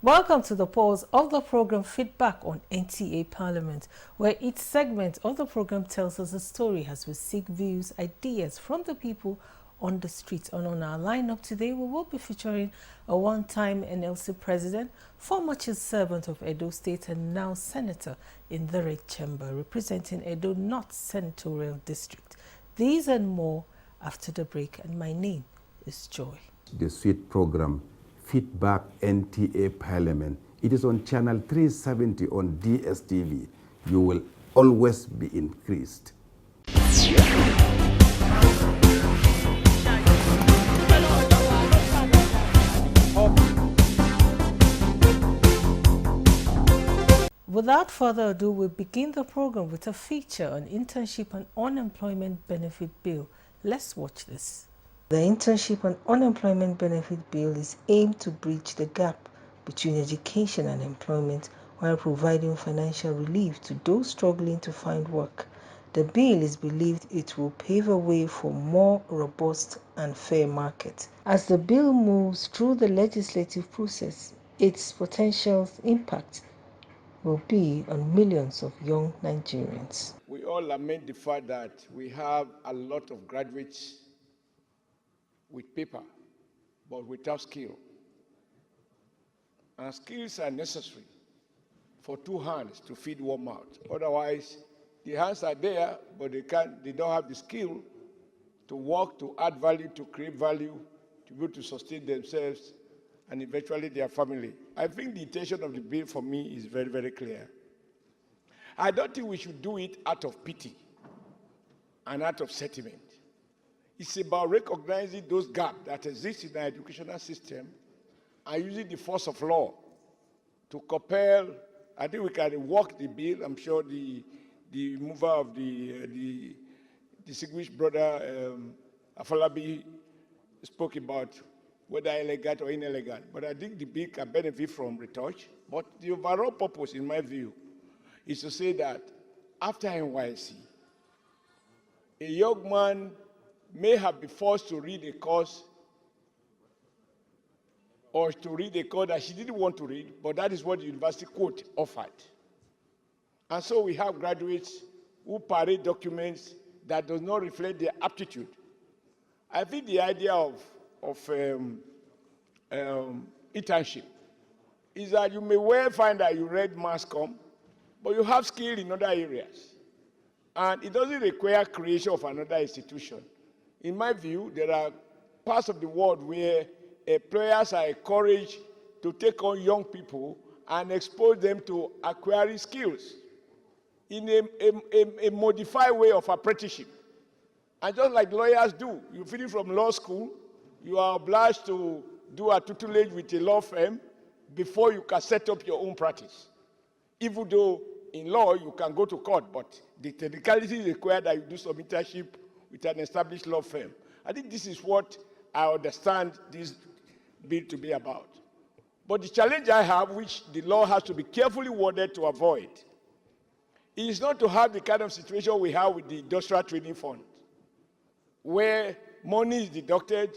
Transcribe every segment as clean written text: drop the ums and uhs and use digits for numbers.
Welcome to the pause of the program Feedback on NTA Parliament, where each segment of the program tells us a story as we seek views, ideas from the people on the streets. And on our lineup today, we will be featuring a one-time NLC president, former chief servant of Edo State and now senator in the Red Chamber, representing Edo North Senatorial District. These and more after the break, and my name is Joy. The sweet program Feedback NTA Parliament. It is on channel 370 on DSTV. You will always be increased. Without further ado, we begin the program with a feature on Internship and Unemployment Benefit Bill. Let's watch this. The Internship and Unemployment Benefit Bill is aimed to bridge the gap between education and employment while providing financial relief to those struggling to find work. The bill is believed it will pave a way for more robust and fair market. As the bill moves through the legislative process, its potential impact will be on millions of young Nigerians. We all lament the fact that we have a lot of graduates with paper, but without skill. And skills are necessary for two hands to feed one mouth. Otherwise, the hands are there, but they don't have the skill to work, to add value, to create value, to be able to sustain themselves and eventually their family. I think the intention of the bill for me is very, very clear. I don't think we should do it out of pity and out of sentiment. It's about recognizing those gaps that exist in our educational system and using the force of law to compel. I think we can work the bill. I'm sure the mover of the distinguished brother Afolabi spoke about whether elegant or inelegant. But I think the bill can benefit from retouch. But the overall purpose, in my view, is to say that after NYSC, a young man may have been forced to read a course or to read a course that she didn't want to read, but that is what the university quote offered. And so we have graduates who parade documents that does not reflect their aptitude. I think the idea of internship is that you may well find that you read mass comm, but you have skill in other areas. And it doesn't require creation of another institution. In my view, there are parts of the world where employers are encouraged to take on young people and expose them to acquiring skills in a modified way of apprenticeship. And just like lawyers do, you finish from law school, you are obliged to do a tutelage with a law firm before you can set up your own practice. Even though in law you can go to court, but the technicalities require that you do some internship with an established law firm. I think this is what I understand this bill to be about. But the challenge I have, which the law has to be carefully worded to avoid, is not to have the kind of situation we have with the Industrial Training Fund, where money is deducted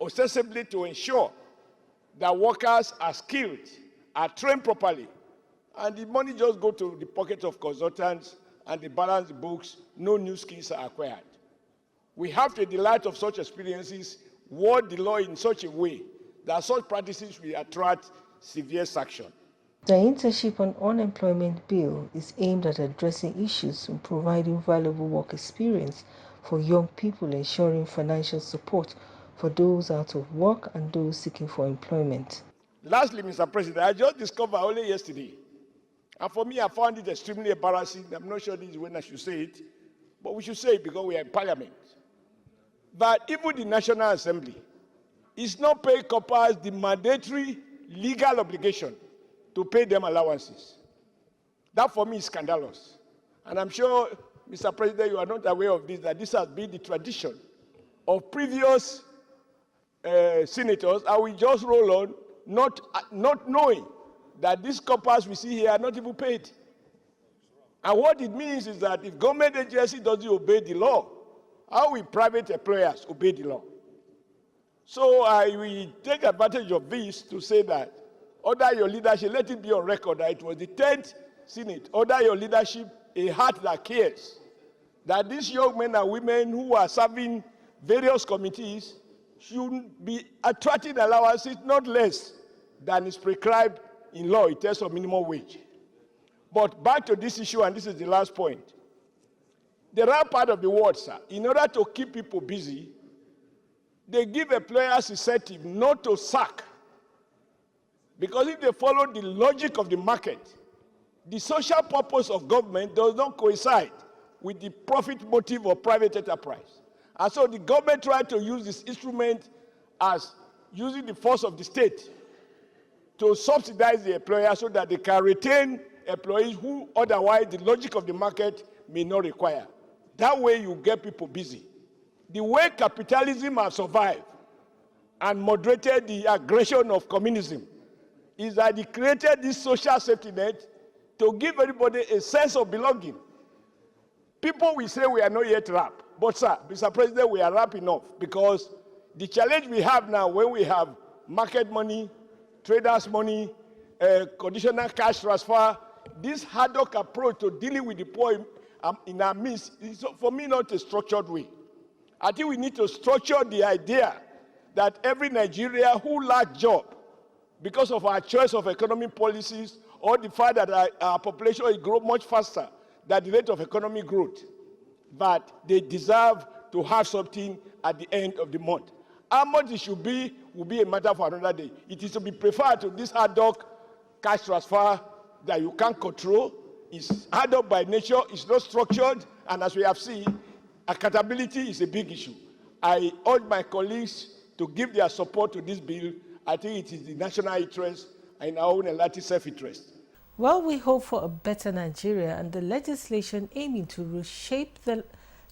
ostensibly to ensure that workers are skilled, are trained properly, and the money just goes to the pockets of consultants and they balance the books, no new skills are acquired. We have to, in the light of such experiences, word the law in such a way that such practices will attract severe sanction. The Internship and Unemployment Bill is aimed at addressing issues and providing valuable work experience for young people, ensuring financial support for those out of work and those seeking for employment. Lastly, Mr. President, I just discovered only yesterday, and for me, I found it extremely embarrassing. I'm not sure this is when I should say it, but we should say it because we are in Parliament. But even the National Assembly is not paying coppers the mandatory legal obligation to pay them allowances. That for me is scandalous. And I'm sure, Mr. President, you are not aware of this, that this has been the tradition of previous senators, and we just roll on, not knowing that these coppers we see here are not even paid. And what it means is that if government agency doesn't obey the law, how will private employers obey the law? So I will take advantage of this to say that Under your leadership, let it be on record that it was the 10th Senate, under your leadership, a heart that cares, that these young men and women who are serving various committees should be attracting allowances not less than is prescribed in law in terms of minimum wage. But back to this issue, and this is the last point. The right part of the world, sir, in order to keep people busy, they give employers incentive not to sack. Because if they follow the logic of the market, the social purpose of government does not coincide with the profit motive of private enterprise. And so the government tried to use this instrument as using the force of the state to subsidize the employer so that they can retain employees who otherwise the logic of the market may not require. That way you get people busy. The way capitalism has survived and moderated the aggression of communism is that it created this social safety net to give everybody a sense of belonging. People will say we are not yet wrapped, but sir, Mr. President, we are wrapped enough, because the challenge we have now when we have market money, traders money, conditional cash transfer, this ad hoc approach to dealing with the poor in our midst is, for me, not a structured way. I think we need to structure the idea that every Nigerian who lacks job because of our choice of economic policies or the fact that our population will grow much faster than the rate of economic growth, but they deserve to have something at the end of the month. How much it should be will be a matter for another day. It is to be preferred to this ad hoc cash transfer that you can't control. It's ad hoc by nature, it's not structured, and as we have seen, accountability is a big issue. I urge my colleagues to give their support to this bill. I think it is the national interest and in our own enlightened self-interest. Well, we hope for a better Nigeria and the legislation aiming to reshape the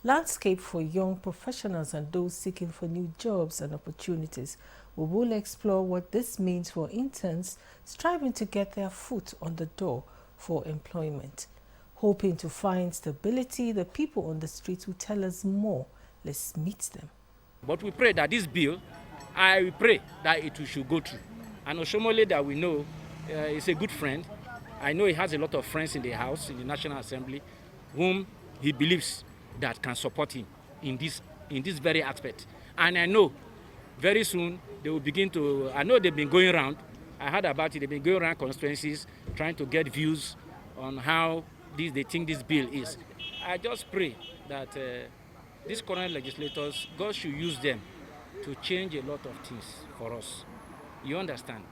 landscape for young professionals and those seeking for new jobs and opportunities. We will explore what this means for interns striving to get their foot on the door for employment. Hoping to find stability, the people on the streets will tell us more. Let's meet them. But we pray that this bill, I pray that it should go through. And Oshiomole, that we know, is a good friend. I know he has a lot of friends in the House, in the National Assembly, whom he believes that can support him in this very aspect. And I know very soon they will begin to, I know they've been going around, I heard about it, they've been going around constituencies trying to get views on how they think this bill is. I just pray that these current legislators, God should use them to change a lot of things for us. You understand?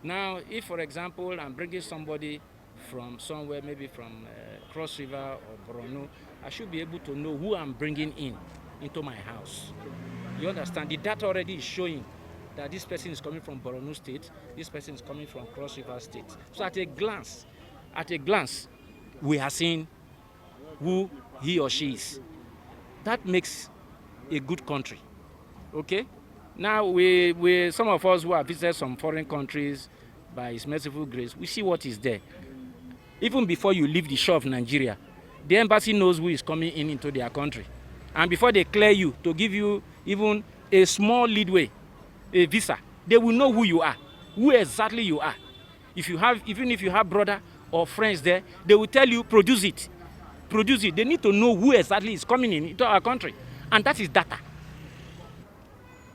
Now, if, for example, I'm bringing somebody from somewhere, maybe from Cross River or Borno, I should be able to know who I'm bringing into my house. You understand? The data already is showing that this person is coming from Borno State, this person is coming from Cross River State. So at a glance, we are seeing who he or she is. That makes a good country. Okay? Now, we some of us who have visited some foreign countries, by His merciful grace, we see what is there. Even before you leave the shore of Nigeria, the embassy knows who is coming into their country. And before they clear you to give you even a small leadway, a visa, they will know who you are, who exactly you are. Even if you have brother or friends there, they will tell you, produce it. Produce it. They need to know who exactly is coming into our country. And that is data.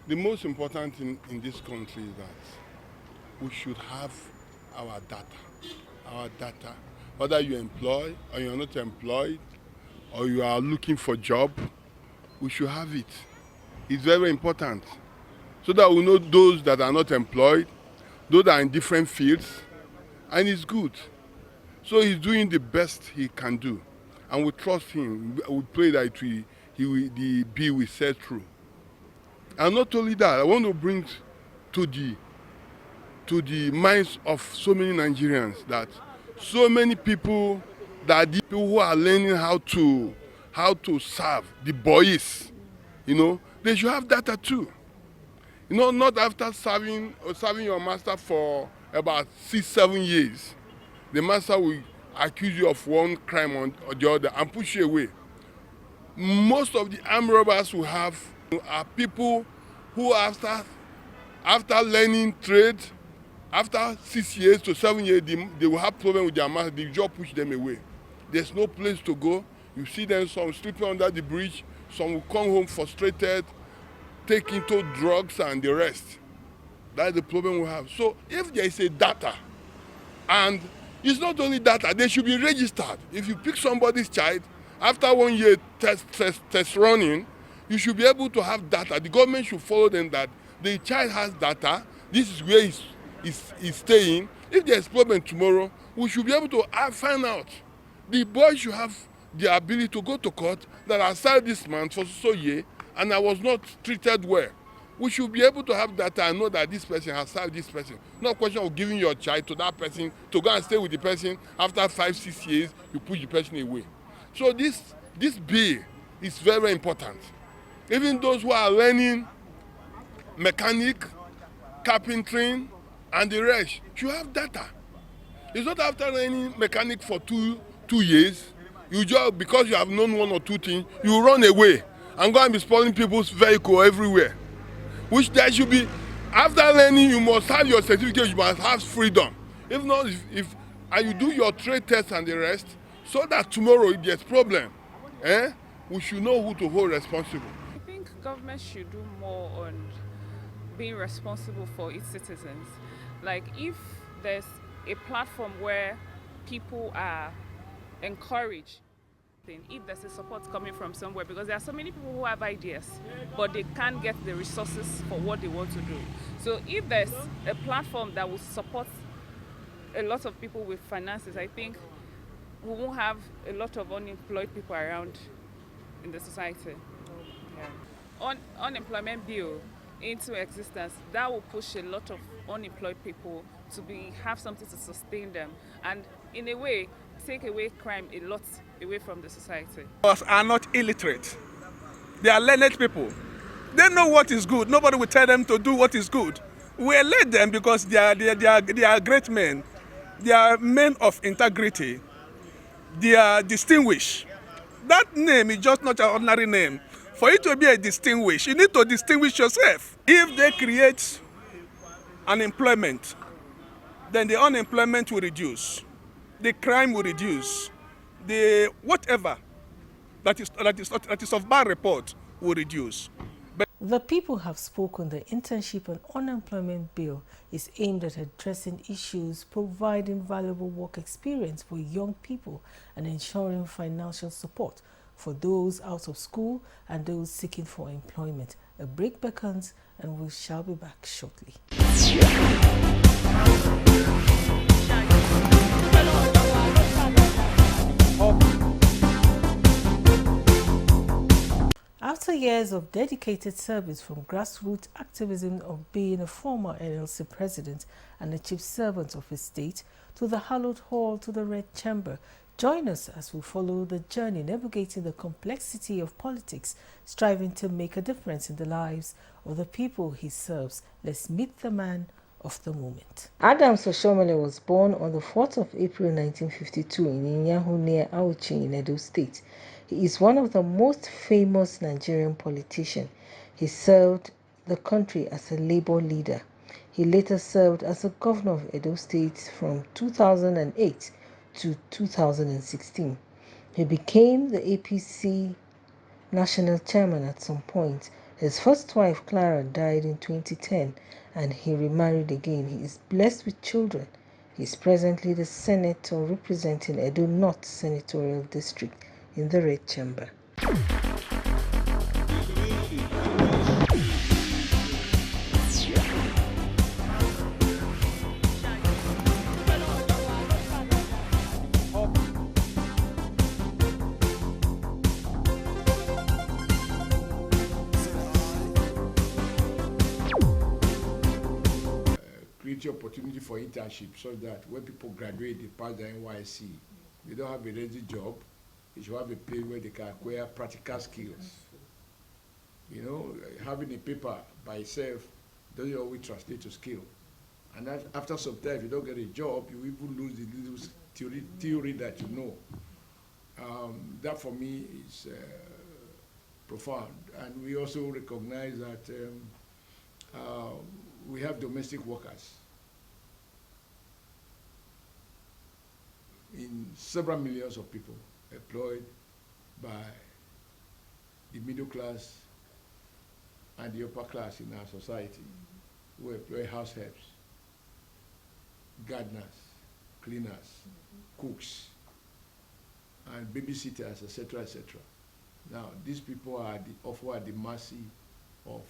The most important thing in this country is that we should have our data. Our data. Whether you're employed or you're not employed, or you are looking for a job, we should have it. It's very important. So that we know those that are not employed, those that are in different fields, and it's good. So he's doing the best he can do. And we trust him. We pray that the bill will set through. And not only that, I want to bring to the minds of so many Nigerians that so many people, that the people who are learning how to serve the boys, they should have data too. Not after serving your master for about 6-7 years, the master will accuse you of one crime or the other and push you away. Most of the armed robbers we have are people who after learning trade After 6 years to 7 years, they will have problem with their master. The job push them away. There's no place to go. You see them, some sleeping under the bridge, some will come home frustrated, take into drugs and the rest. That's the problem we have. So if there is a data, and it's not only data, they should be registered. If you pick somebody's child, after 1 year test running, you should be able to have data. The government should follow them that the child has data, this is where he's staying. If there's problem tomorrow, we should be able to find out. The boy should have the ability to go to court that I served this man for so year and I was not treated well. We should be able to have data and know that this person has served this person. Not a question of giving your child to that person to go and stay with the person. After 5, 6 years, you push the person away. So this bill is very, very important. Even those who are learning mechanic, carpentry, and the rest should have data. It's not after learning mechanic for two years, you just, because you have known 1 or 2 things, you run away and go and be spoiling people's vehicle everywhere. Which there should be, after learning, you must have your certificate, you must have freedom. If not, and you do your trade test and the rest, so that tomorrow if there's problem, we should know who to hold responsible. I think government should do more on being responsible for its citizens. Like if there's a platform where people are encouraged, if there's a support coming from somewhere, because there are so many people who have ideas, but they can't get the resources for what they want to do. So if there's a platform that will support a lot of people with finances, I think we won't have a lot of unemployed people around in the society. Yeah. Unemployment bill into existence, that will push a lot of unemployed people to have something to sustain them, and in a way take away crime a lot away from the society. Are not illiterate. They are learned people. They know what is good. Nobody will tell them to do what is good. We elect them because they are great men. They are men of integrity. They are distinguished. That name is just not an ordinary name. For you to be a distinguished, you need to distinguish yourself. If they create unemployment, then the unemployment will reduce. The crime will reduce. The whatever that is of bad report will reduce. The people have spoken. The Internship and Unemployment Bill is aimed at addressing issues, providing valuable work experience for young people, and ensuring financial support for those out of school and those seeking for employment. A break beckons, and we shall be back shortly. After years of dedicated service from grassroots activism of being a former NLC president and a chief servant of his state, to the hallowed hall, to the Red Chamber, join us as we follow the journey navigating the complexity of politics, striving to make a difference in the lives of the people he serves. Let's meet the man of the moment. Adams Oshiomole was born on the 4th of April 1952 in Inyahu near Auchi in Edo State. He is one of the most famous Nigerian politicians. He served the country as a labor leader. He later served as a governor of Edo State from 2008 to 2016. He became the APC national chairman at some point. His first wife, Clara, died in 2010 and he remarried again. He is blessed with children. He is presently the senator representing Edo North Senatorial District in the Red Chamber. Create opportunity for internship so that when people graduate, they pass the NYC. They don't have a ready job. They should have a place where they can acquire practical skills. You know, having a paper by itself doesn't always translate to skill. And that after some time, if you don't get a job, you even lose the little theory that you know. That for me is profound. And we also recognize that we have domestic workers. in several millions of people employed by the middle class and the upper class in our society, who employ house helps, gardeners, cleaners, cooks, and babysitters, etc., etc. Now, these people are often at the mercy of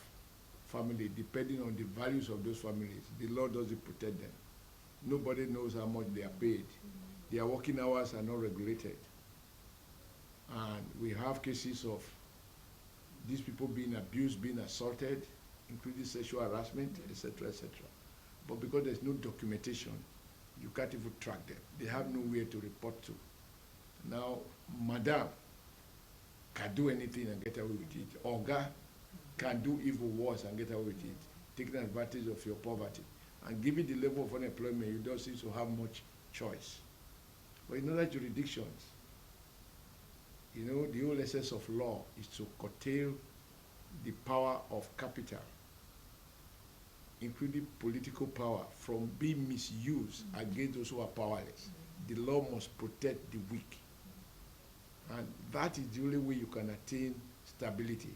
family, depending on the values of those families. The law doesn't protect them. Nobody knows how much they are paid. Their working hours are not regulated. And we have cases of these people being abused, being assaulted, including sexual harassment, etc., etc. But because there's no documentation, you can't even track them. They have nowhere to report to. Now, madam can do anything and get away with it. Oga can do evil worse and get away with it, taking advantage of your poverty. And given the level of unemployment, you don't seem to have much choice. But in other jurisdictions, you know, the whole essence of law is to curtail the power of capital, including political power, from being misused against those who are powerless. The law must protect the weak. And that is the only way you can attain stability.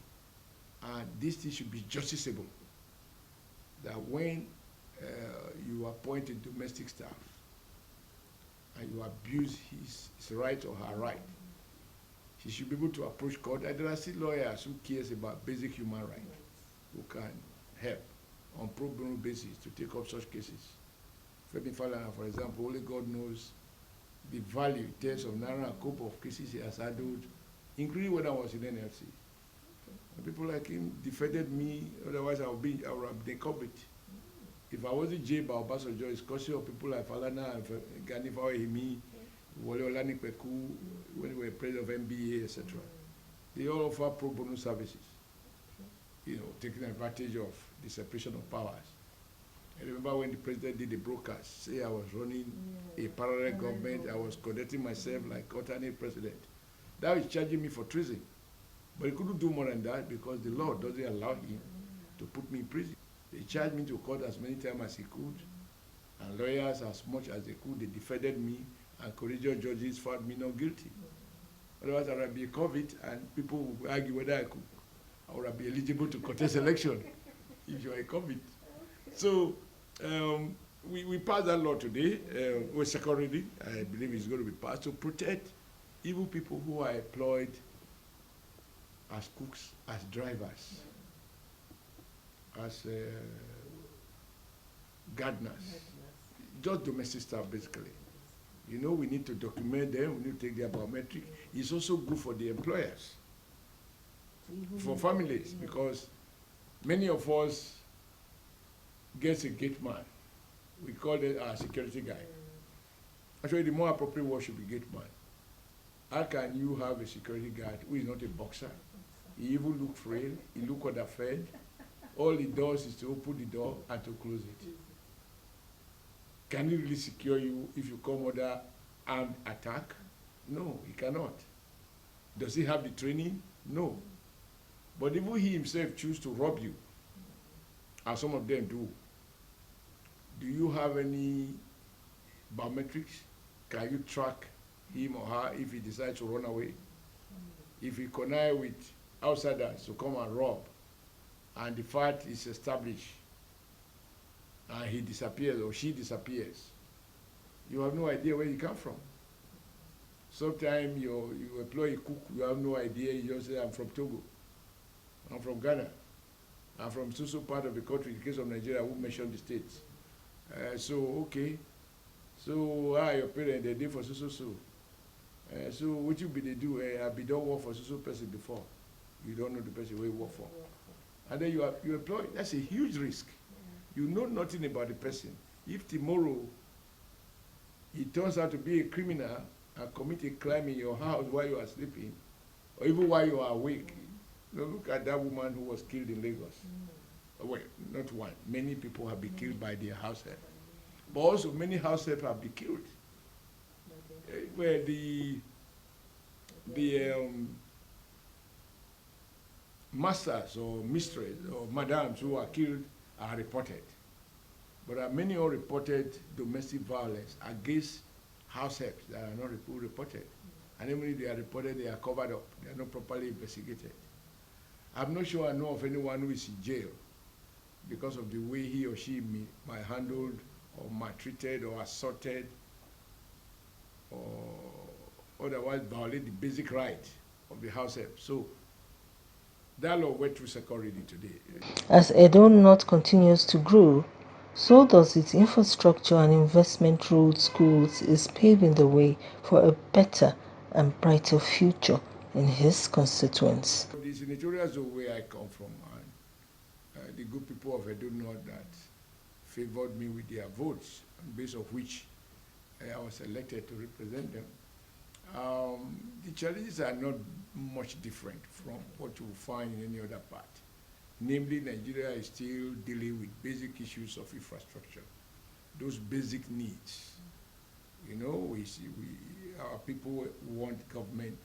And this thing should be justiciable. That when you appoint a domestic staff and you abuse his right or her right, he should be able to approach court. And there are still lawyers who cares about basic human rights, who can help on pro bono basis to take up such cases. Femi Falana, for example, only God knows the value in terms of naira and cope of cases he has handled, including when I was in NLC. And people like him defended me, otherwise I would have been covered. If I wasn't jailed by Obasanjo, it's because of people like Falana and Gani Fawahimi, Wole Olanipeku, when we were president of NBA, etc. They all offer pro bono services, you know, taking advantage of the separation of powers. I remember when the president did the broadcast, say I was running a parallel government, I was conducting myself like alternate president. That was charging me for treason. But he couldn't do more than that because the law doesn't allow him to put me in prison. They charged me to court as many times as he could, and lawyers as much as they could. They defended me, and collegial judges found me not guilty. Otherwise, I would be COVID, and people would argue whether I would be eligible to contest election if you are a COVID. So we passed that law today. We're second reading. I believe it's going to be passed to protect evil people who are employed as cooks, as drivers, as gardeners, just domestic staff basically. You know, we need to document them, we need to take their biometric. It's also good for the employers, for families, because many of us get a gate man. We call it our security guy. Actually, the more appropriate word should be gate man. How can you have a security guard who is not a boxer? He even look frail, he look underfed. All he does is to open the door and to close it. Can he really secure you if you come under armed attack? No, he cannot. Does he have the training? No. But even he himself chooses to rob you, and some of them do. Do you have any biometrics? Can you track him or her if he decides to run away? If he connive with outsiders to come and rob, and the fact is established, and he disappears or she disappears, you have no idea where he come from. Sometimes you employ a cook, you have no idea, you just say, I'm from Togo, I'm from Ghana, I'm from so part of the country. In the case of Nigeria, I won't mention the states. So, okay, so your parents, they did for so. So what you be they do? I be done work for so person before. You don't know the person where you work for. And then you employ, that's a huge risk. You know nothing about the person. If tomorrow he turns out to be a criminal and commit a crime in your house while you are sleeping, or even while you are awake, you know, look at that woman who was killed in Lagos. Well, not one. Many people have been killed by their house help. But also many house help have been killed. Where the masters or mistresses or madams who are killed are reported. But there are many unreported domestic violence against house helps that are not reported. And even if they are reported, they are covered up. They are not properly investigated. I'm not sure I know of anyone who is in jail because of the way he or she might handled or maltreated or assaulted or otherwise violate the basic right of the house help. So that law went through second reading today. As Edo North continues to grow, so does its infrastructure, and investment road schools is paving the way for a better and brighter future in his constituents. The senatorial zone where I come from, and the good people of Edo North that favored me with their votes, on the basis of which I was elected to represent them. The challenges are not much different from what you will find in any other part. Namely, Nigeria is still dealing with basic issues of infrastructure, those basic needs. You know, our people want government,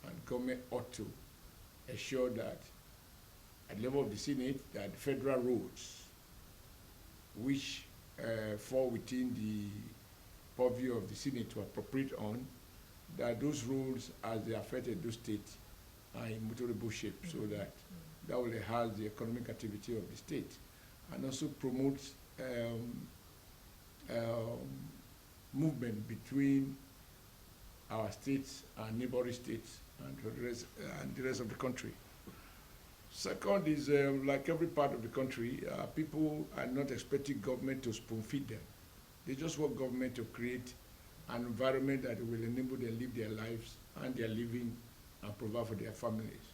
and government ought to ensure that at the level of the Senate, that federal roads, which fall within the purview of the Senate to appropriate on, that those roads, as they affected those states, are in motorable shape, so that that will enhance the economic activity of the state, and also promote movement between our states and neighboring states and the rest of the country. Second is, like every part of the country, people are not expecting government to spoon feed them. They just want government to create an environment that will enable them live their lives and their living and provide for their families.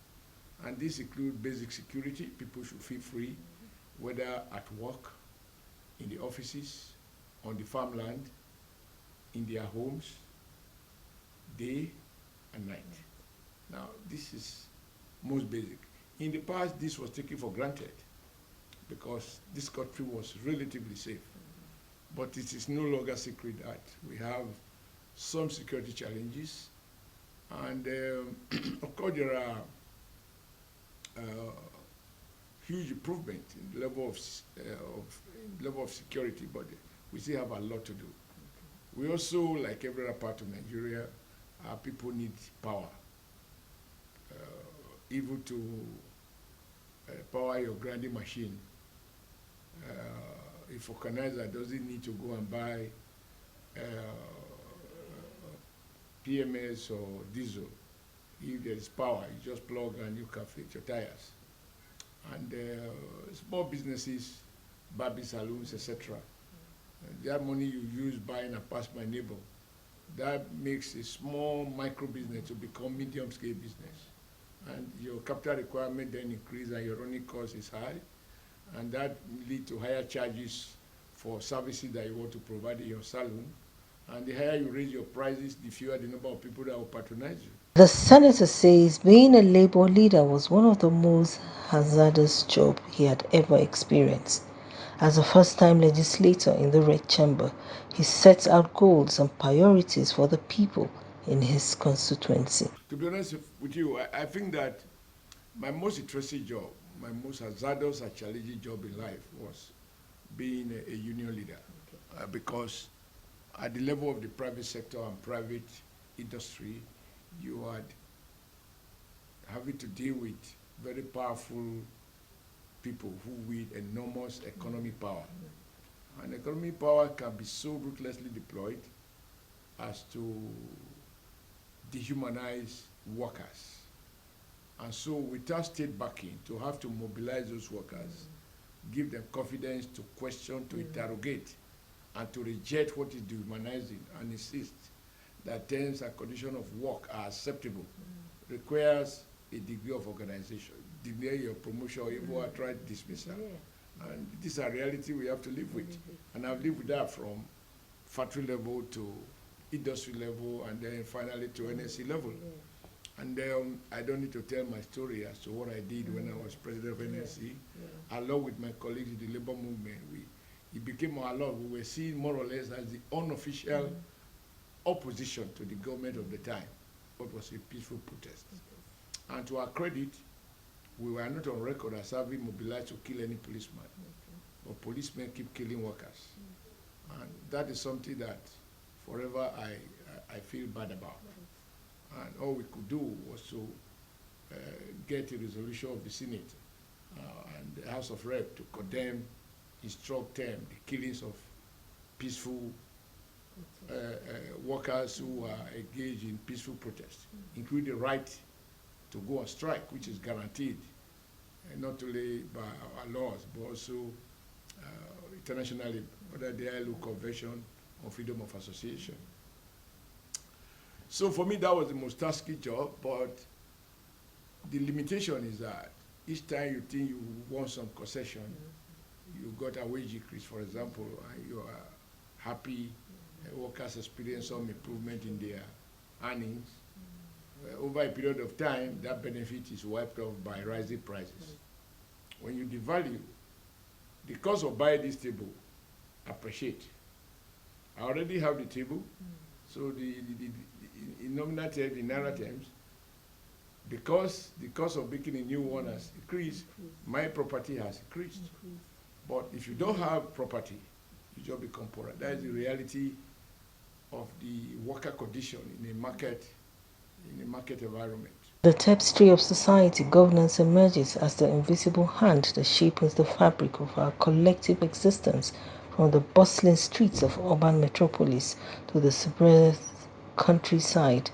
And this includes basic security. People should feel free, whether at work, in the offices, on the farmland, in their homes, day and night. Now, this is most basic. In the past, this was taken for granted because this country was relatively safe. But it is no longer secret that we have some security challenges. And of course, there are huge improvement in the level of security, but we still have a lot to do. We also, like every other part of Nigeria, our people need power. Even to power your grinding machine. If organizer doesn't need to go and buy PMS or diesel, if there is power, you just plug and you can fit your tires. And small businesses, barber saloons, etc. That money you use buying a pass my neighbor, that makes a small micro business to become medium scale business. And your capital requirement then increase and your running cost is high. And that lead to higher charges for services that you want to provide in your salon. And the higher you raise your prices, the fewer the number of people that will patronize you. The senator says being a labor leader was one of the most hazardous jobs he had ever experienced. As a first-time legislator in the Red Chamber, he sets out goals and priorities for the people in his constituency. To be honest with you, I think that my most interesting job, my most hazardous and challenging job in life was being a union leader. Because at the level of the private sector and private industry, you are having to deal with very powerful people who wield enormous economic power. And economic power can be so ruthlessly deployed as to dehumanize workers. And so without state backing, to have to mobilize those workers, give them confidence to question, to interrogate, and to reject what is dehumanizing and insist that terms and conditions of work are acceptable, requires a degree of organization, delay your promotion or even outright dismissal. And this is a reality we have to live with. And I've lived with that from factory level to industry level and then finally to NSC level. And I don't need to tell my story as to what I did when I was president of NSC. Along with my colleagues in the labor movement, it became our law. We were seen more or less as the unofficial opposition to the government of the time. It was a peaceful protest. And to our credit, we were not on record as having mobilized to kill any policeman. But policemen keep killing workers. And that is something that forever I feel bad about. And all we could do was to get a resolution of the Senate and the House of Rep to condemn, instruct them, the killings of peaceful workers who are engaged in peaceful protest, including the right to go on strike, which is guaranteed not only by our laws, but also internationally, under the ILO Convention on Freedom of Association. So for me, that was the most tasky job, but the limitation is that each time you think you want some concession, you got a wage increase, for example, and you are happy, workers experience some improvement in their earnings. Over a period of time, that benefit is wiped off by rising prices. When you devalue, the cost of buying this table appreciate. I already have the table, so in nominal terms, in naira terms, because the cost of making a new one has increased, my property has increased. But if you don't have property, you just become poorer. That is the reality of the worker condition in a market environment. The tapestry of society governance emerges as the invisible hand that shapes the fabric of our collective existence, from the bustling streets of urban metropolis to the suburban countryside.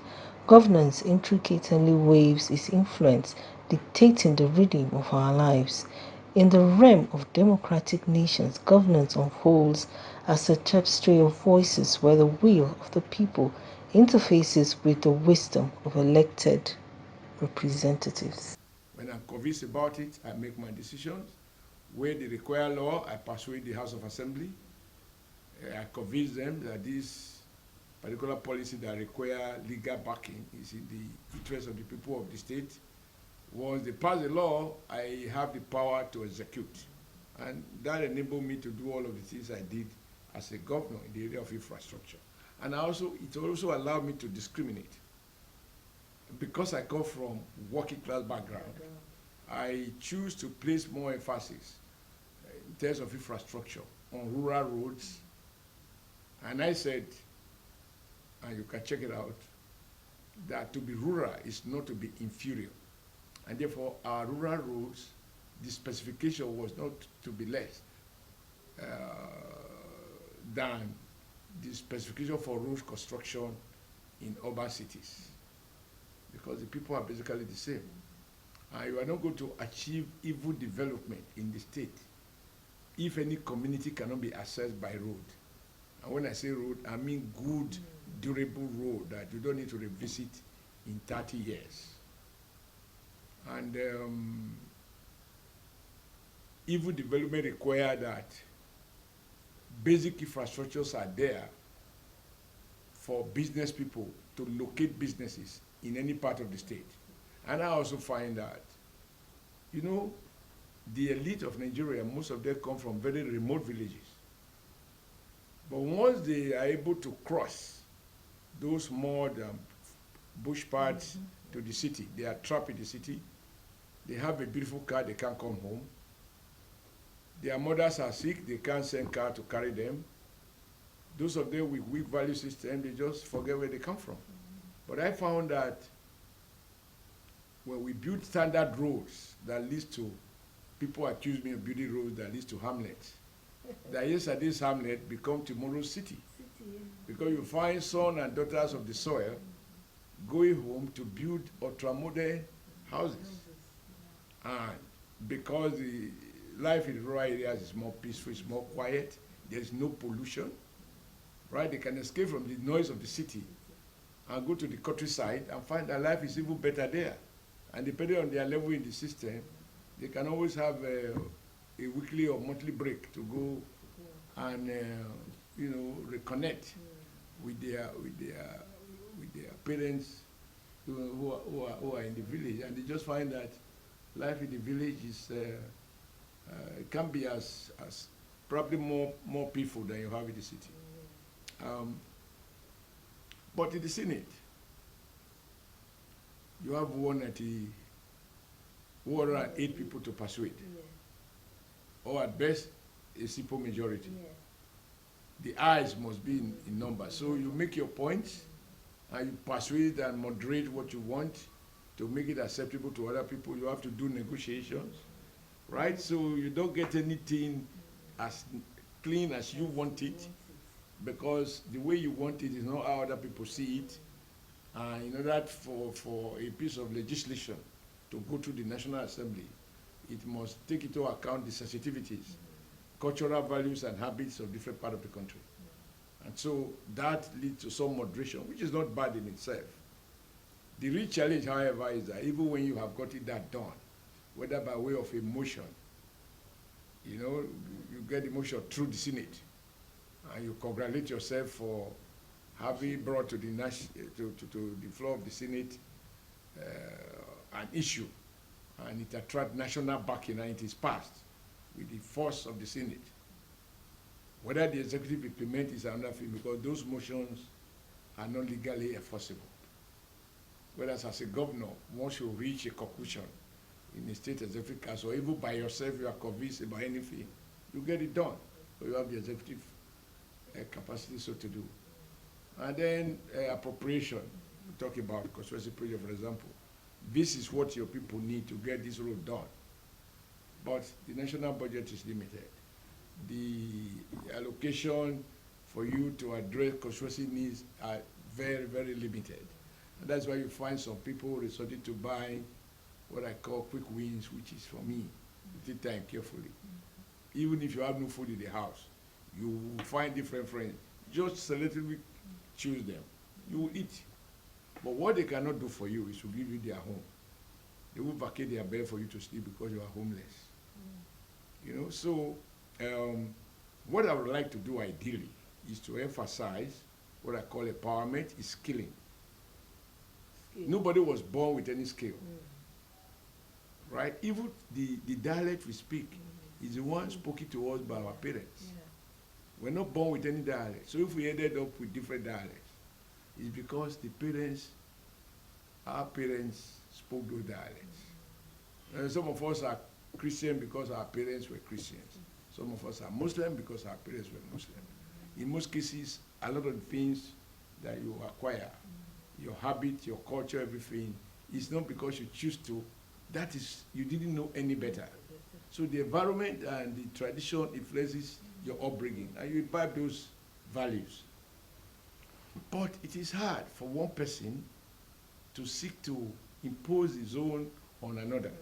Governance intricately weaves its influence, dictating the rhythm of our lives. In the realm of democratic nations, governance unfolds as a tapestry of voices where the will of the people interfaces with the wisdom of elected representatives. When I'm convinced about it, I make my decisions. Where they require law, I persuade the House of Assembly. I convince them that this particular policy that require legal backing is in the interest of the people of the state. Once they pass the law, I have the power to execute. And that enabled me to do all of the things I did as a governor in the area of infrastructure. And it also allowed me to discriminate. Because I come from working class background, I choose to place more emphasis in terms of infrastructure on rural roads. And I said, and you can check it out, that to be rural is not to be inferior. And therefore, our rural roads, the specification was not to be less than the specification for road construction in urban cities, because the people are basically the same. And you are not going to achieve even development in the state if any community cannot be accessed by road. And when I say road, I mean good, durable road that you don't need to revisit in 30 years. And even development require that basic infrastructures are there for business people to locate businesses in any part of the state. And I also find that, you know, the elite of Nigeria, most of them come from very remote villages. But once they are able to cross those more bush parts to the city, they are trapped in the city, they have a beautiful car, they can't come home. Their mothers are sick, they can't send car to carry them. Those of them with weak value system, they just forget where they come from. But I found that when we build standard roads that leads to, people accuse me of building roads that leads to hamlets, that yesterday's hamlet become tomorrow's city. Because you find sons and daughters of the soil going home to build ultra-modern houses. And because the life in rural areas is more peaceful, it's more quiet, there's no pollution, right? They can escape from the noise of the city and go to the countryside and find that life is even better there. And depending on their level in the system, they can always have a weekly or monthly break to go and reconnect with their parents who are in the village, and they just find that life in the village is it can be as probably more peaceful than you have in the city. But in the Senate, you have 108 people to persuade, or at best a simple majority. the eyes must be in numbers. So you make your points, and you persuade and moderate what you want to make it acceptable to other people. You have to do negotiations, right? So you don't get anything as clean as you want it, because the way you want it is not how other people see it. In order for a piece of legislation to go to the National Assembly, it must take into account the sensitivities, cultural values and habits of different parts of the country. And so that leads to some moderation, which is not bad in itself. The real challenge, however, is that even when you have gotten that done, whether by way of a motion, you get the motion through the Senate, and you congratulate yourself for having brought to the floor of the Senate an issue, and it attracts national backing, and it is passed with the force of the Senate. Whether the executive implement is another thing, because those motions are not legally enforceable. Whereas as a governor, once you reach a conclusion in the state executive council, or even by yourself, you are convinced about anything, you get it done. So you have the executive capacity so to do. And then appropriation, we talk about constituency project, for example. This is what your people need to get this road done. But the national budget is limited. The allocation for you to address constituency needs are very, very limited. And that's why you find some people resorting to buy what I call quick wins, which is, for me, you take time carefully. Even if you have no food in the house, you will find different friends. Just selectively choose them. You will eat. But what they cannot do for you is to give you their home. They will vacate their bed for you to sleep because you are homeless. So what I would like to do ideally is to emphasize what I call empowerment is skilling. Nobody was born with any skill. Right? Even the dialect we speak is the one spoken to us by our parents. We're not born with any dialect. So if we ended up with different dialects, it's because our parents spoke those dialects. Some of us are Christian because our parents were Christians. Some of us are Muslim because our parents were Muslim. In most cases, a lot of the things that you acquire, your habit, your culture, everything, is not because you choose to. That is, you didn't know any better. So the environment and the tradition influences your upbringing, and you imbibe those values. But it is hard for one person to seek to impose his own on another.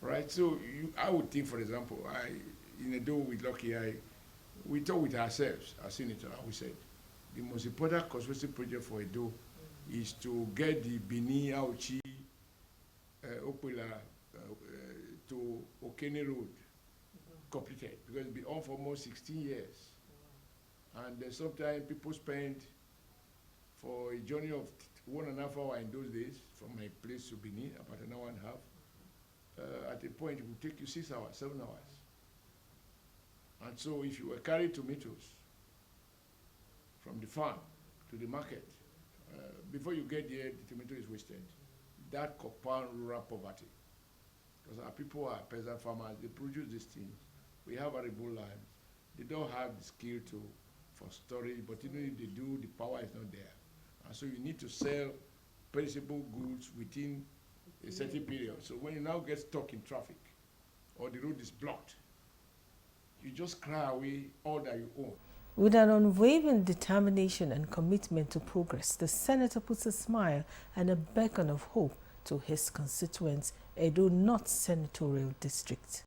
Right? So I would think, for example, in a door with Lucky, we talk with ourselves, as senator, and we said, the most important constituency project for Edo is to get the Bini, Auchi, Opela to Okene Road completed, because it's been on for almost 16 years. And sometimes people spend, for a journey of 1.5 hours in those days, from my place to Bini, about an hour and a half, at a point it would take you 6 hours, 7 hours. And so if you were carrying tomatoes from the farm to the market, before you get there, the tomato is wasted. That compound rural poverty. Because our people are peasant farmers, they produce these things. We have arable land. They don't have the skill for storage, but even if they do, the power is not there. And so you need to sell perishable goods within a certain period. So when you now get stuck in traffic, or the road is blocked, you just cry away all that you own. With an unwavering determination and commitment to progress, the senator puts a smile and a beacon of hope to his constituents, Edo North Senatorial District.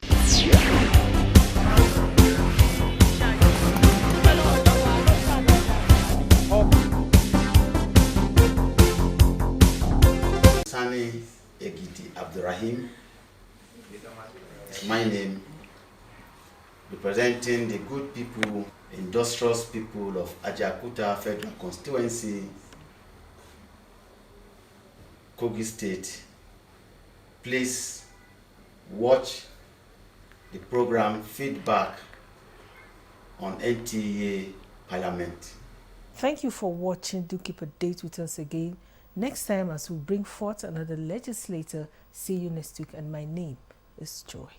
Sani Egiti Abdurrahim, my name, representing the good people, industrious people of Ajakuta Federal Constituency, Kogi State. Please watch the program Feedback on NTA Parliament. Thank you for watching. Do keep a date with us again next time as we bring forth another legislator. See you next week, and my name is Joy.